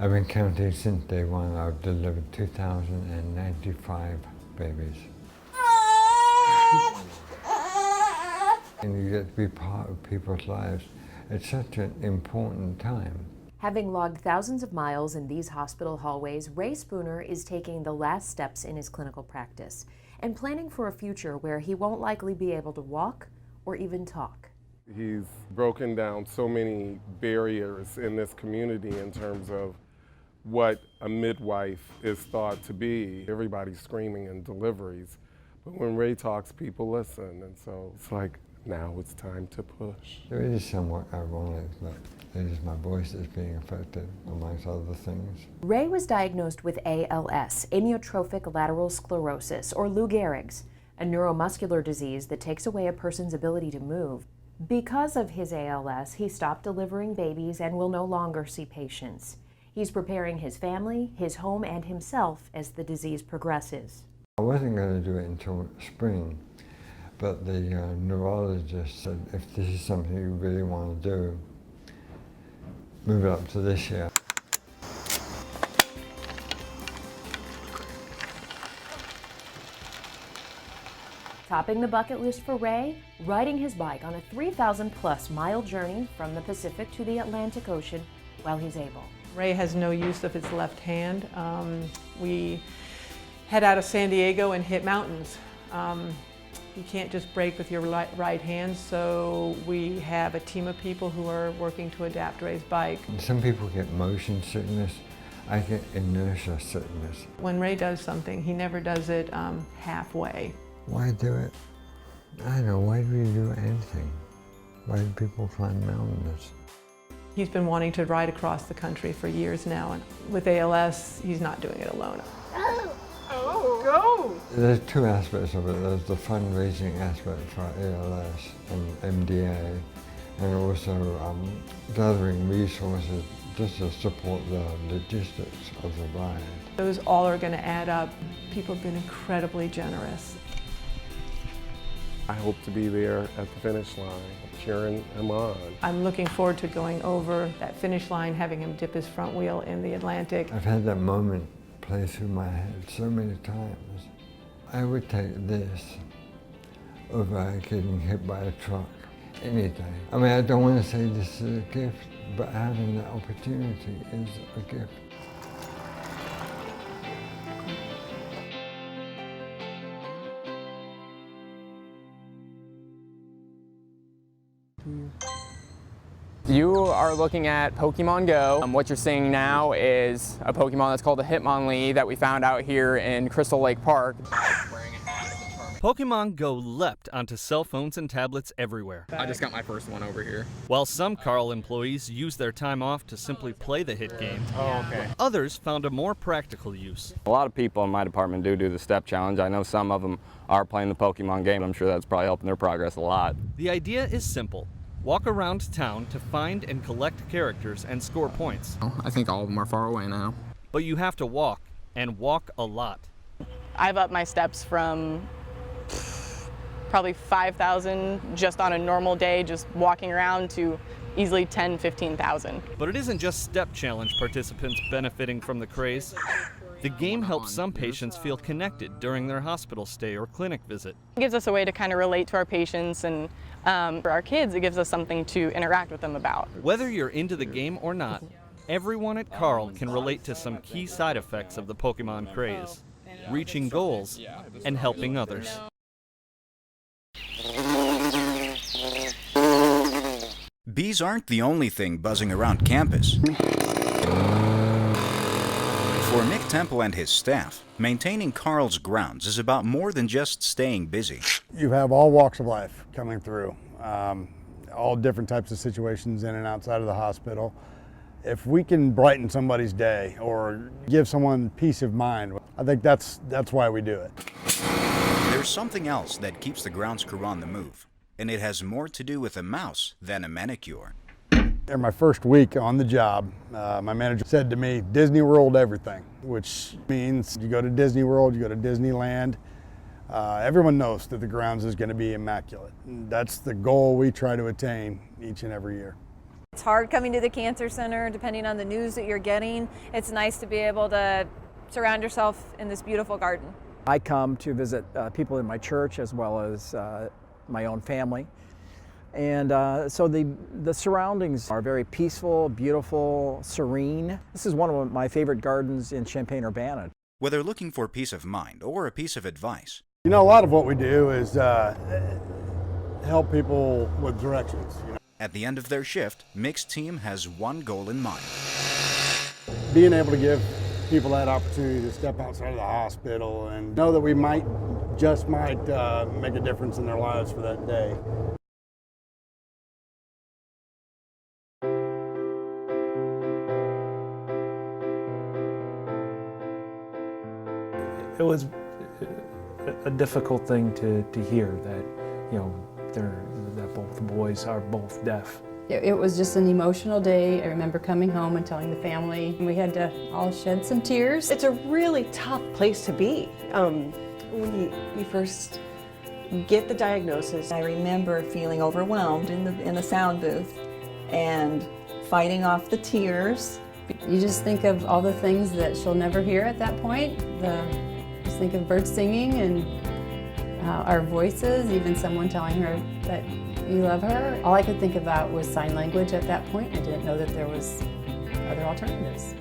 I've been counting since day one. I've delivered 2,095 babies. And you get to be part of people's lives. It's such an important time. Having logged thousands of miles in these hospital hallways, Ray Spooner is taking the last steps in his clinical practice and planning for a future where he won't likely be able to walk or even talk. He's broken down so many barriers in this community in terms of what a midwife is thought to be. Everybody's screaming in deliveries, but when Ray talks, people listen, and so it's like, now it's time to push. It is somewhat ironic that it is my voice that's being affected, amongst other things. Ray was diagnosed with ALS, amyotrophic lateral sclerosis, or Lou Gehrig's, a neuromuscular disease that takes away a person's ability to move. Because of his ALS, he stopped delivering babies and will no longer see patients. He's preparing his family, his home, and himself as the disease progresses. I wasn't going to do it until spring, but the neurologist said, if this is something you really want to do, move it up to this year. Topping the bucket list for Ray, riding his bike on a 3,000+ mile journey from the Pacific to the Atlantic Ocean while he's able. Ray has no use of his left hand. We head out of San Diego and hit mountains. You can't just brake with your right hand, so we have a team of people who are working to adapt Ray's bike. Some people get motion sickness. I get inertia sickness. When Ray does something, he never does it halfway. Why do it? I don't know, why do we do anything? Why do people climb mountains? He's been wanting to ride across the country for years now, and with ALS, he's not doing it alone. Go! There's two aspects of it. There's the fundraising aspect for ALS and MDA, and also gathering resources just to support the logistics of the ride. Those all are going to add up. People have been incredibly generous. I hope to be there at the finish line, cheering him on. I'm looking forward to going over that finish line, having him dip his front wheel in the Atlantic. I've had that moment play through my head so many times. I would take this over getting hit by a truck any day. I mean, I don't want to say this is a gift, but having that opportunity is a gift. You are looking at Pokemon Go. What you're seeing now is a Pokemon that's called the Hitmonlee that we found out here in Crystal Lake Park. Pokemon Go leapt onto cell phones and tablets everywhere. I just got my first one over here. While some Carl employees use their time off to simply play the hit game, okay. others found a more practical use. A lot of people in my department do the step challenge. I know some of them are playing the Pokemon game. I'm sure that's probably helping their progress a lot. The idea is simple. Walk around town to find and collect characters and score points. I think all of them are far away now. But you have to walk, and walk a lot. I've upped my steps from probably 5,000 just on a normal day, just walking around, to easily 10, 15,000. But it isn't just step challenge participants benefiting from the craze. The game helps some patients feel connected during their hospital stay or clinic visit. It gives us a way to kind of relate to our patients, and for our kids, it gives us something to interact with them about. Whether you're into the game or not, everyone at Carl can relate to some key side effects of the Pokemon craze: reaching goals and helping others. Bees aren't the only thing buzzing around campus. For Mick Temple and his staff, maintaining Carl's grounds is about more than just staying busy. You have all walks of life coming through, all different types of situations in and outside of the hospital. If we can brighten somebody's day or give someone peace of mind, I think that's why we do it. There's something else that keeps the grounds crew on the move, and it has more to do with a mouse than a manicure. In my first week on the job, my manager said to me, Disney World everything, which means you go to Disney World, you go to Disneyland, everyone knows that the grounds is going to be immaculate. And that's the goal we try to attain each and every year. It's hard coming to the Cancer Center, depending on the news that you're getting. It's nice to be able to surround yourself in this beautiful garden. I come to visit people in my church as well as my own family. And so the surroundings are very peaceful, beautiful, serene. This is one of my favorite gardens in Champaign-Urbana. Whether looking for peace of mind or a piece of advice. You know, a lot of what we do is help people with directions. At the end of their shift, Mixed Team has one goal in mind. Being able to give people that opportunity to step outside of the hospital and know that we just might make a difference in their lives for that day. It was a difficult thing to hear that, you know, that both the boys are both deaf. It was just an emotional day. I remember coming home and telling the family. We had to all shed some tears. It's a really tough place to be. When you first get the diagnosis, I remember feeling overwhelmed in the sound booth and fighting off the tears. You just think of all the things that she'll never hear at that point. Just think of birds singing and our voices, even someone telling her that you love her. All I could think about was sign language at that point. I didn't know that there was other alternatives.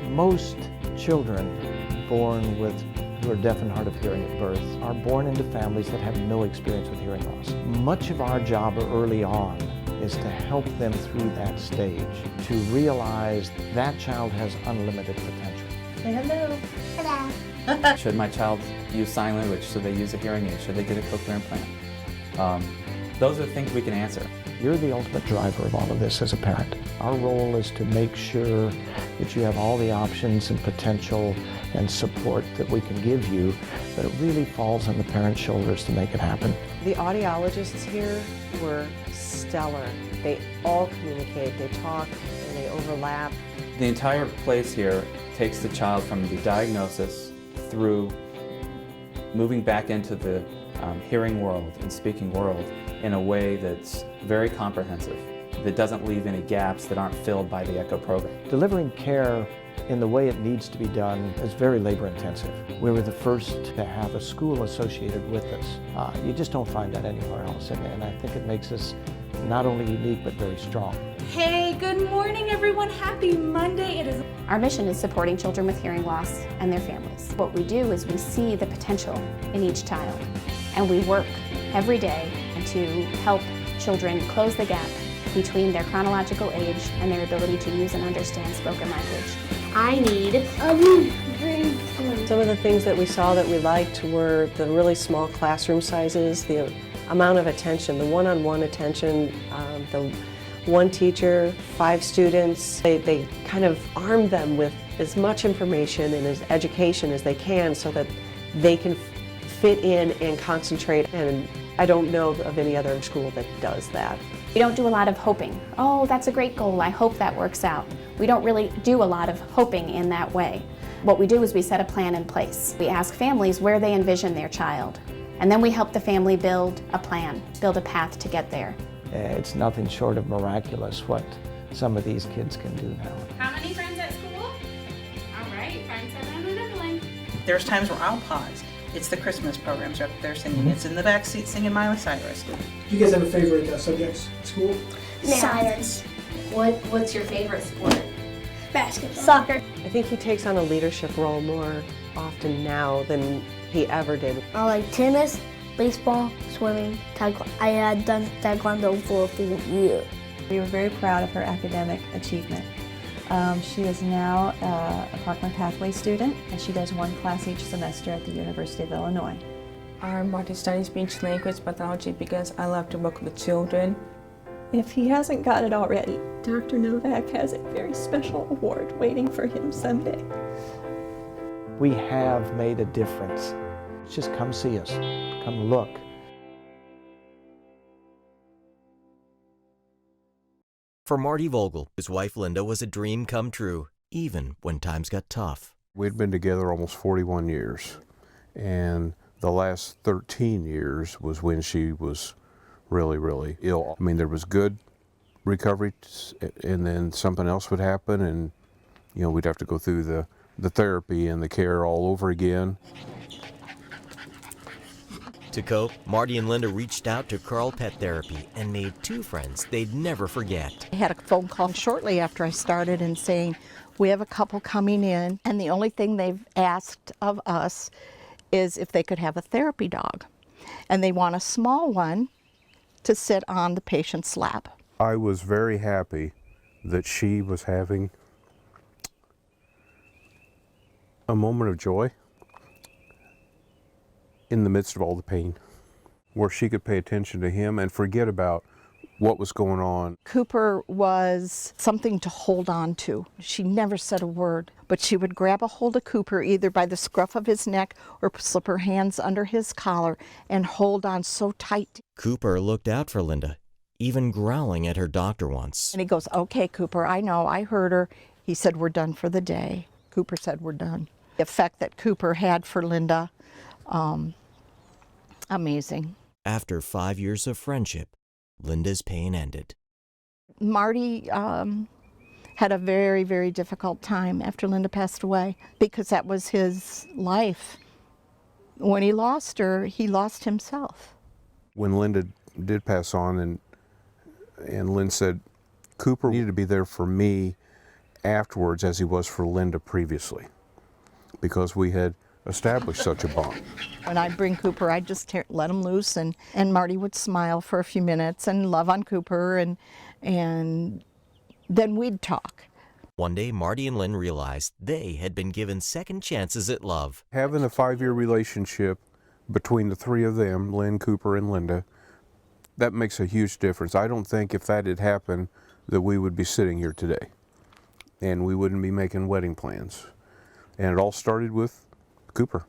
Most children born who are deaf and hard of hearing at birth are born into families that have no experience with hearing loss. Much of our job early on is to help them through that stage, to realize that child has unlimited potential. Say hello. Hello. Should my child use sign language? Should they use a hearing aid? Should they get a cochlear implant? Those are things we can answer. You're the ultimate driver of all of this as a parent. Our role is to make sure that you have all the options and potential and support that we can give you, but it really falls on the parent's shoulders to make it happen. the audiologists here were stellar. They all communicate, they talk, and they overlap. The entire place here takes the child from the diagnosis through moving back into the hearing world and speaking world in a way that's very comprehensive, that doesn't leave any gaps that aren't filled by the ECHO program. Delivering care in the way it needs to be done is very labor intensive. We were the first to have a school associated with us. You just don't find that anywhere else, and I think it makes us not only unique but very strong. Hey, good morning everyone. Happy Monday. It is. Our mission is supporting children with hearing loss and their families. What we do is we see the potential in each child, and we work every day to help children close the gap between their chronological age and their ability to use and understand spoken language. I need a new green phone. Some of the things that we saw that we liked were the really small classroom sizes, the amount of attention, the one-on-one attention, the one teacher, 5 students. They kind of armed them with as much information and as education as they can so that they can fit in and concentrate. And I don't know of any other school that does that. We don't do a lot of hoping. Oh, that's a great goal. I hope that works out. We don't really do a lot of hoping in that way. What we do is we set a plan in place. We ask families where they envision their child, and then we help the family build a plan, build a path to get there. It's nothing short of miraculous what some of these kids can do now. How many friends at school? All right, find someone remembering. There's times where I'll pause. It's the Christmas programs up there singing. It's in the back seat singing Miley Cyrus. Do you guys have a favorite subjects at school? Science. What's your favorite sport? Basketball. Soccer. I think he takes on a leadership role more often now than he ever did. I like tennis, baseball, swimming, taekwondo. I had done taekwondo for a full year. We were very proud of her academic achievement. She is now a Parkland Pathway student, and she does 1 class each semester at the University of Illinois. I'm multi-studying speech language pathology because I love to work with children. If he hasn't got it already, Dr. Novak has a very special award waiting for him someday. We have made a difference. Just come see us, come look. For Marty Vogel, his wife Linda was a dream come true, even when times got tough. We'd been together almost 41 years, and The last 13 years was when she was really, really ill. I mean, there was good recovery, and then something else would happen, and you know, we'd have to go through the therapy and the care all over again. To cope, Marty and Linda reached out to Carl Pet Therapy and made 2 friends they'd never forget. I had a phone call shortly after I started and saying, we have a couple coming in, and the only thing they've asked of us is if they could have a therapy dog. And they want a small one to sit on the patient's lap. I was very happy that she was having a moment of joy in the midst of all the pain, where she could pay attention to him and forget about what was going on. Cooper was something to hold on to. She never said a word, but she would grab a hold of Cooper either by the scruff of his neck or slip her hands under his collar and hold on so tight. Cooper looked out for Linda, even growling at her doctor once. And he goes, okay, Cooper, I know, I heard her. He said, we're done for the day. Cooper said, we're done. The effect that Cooper had for Linda, amazing. After 5 years of friendship, Linda's pain ended. Marty had a very, very difficult time after Linda passed away because that was his life. When he lost her, he lost himself. When Linda did pass on, and Lynn said, Cooper needed to be there for me afterwards as he was for Linda previously, because we had established such a bond. When I'd bring Cooper, I'd just let him loose, and Marty would smile for a few minutes and love on Cooper, and then we'd talk. One day, Marty and Lynn realized they had been given second chances at love. Having a 5-year relationship between the 3 of them, Lynn, Cooper, and Linda, that makes a huge difference. I don't think if that had happened that we would be sitting here today, and we wouldn't be making wedding plans. And it all started with Cooper.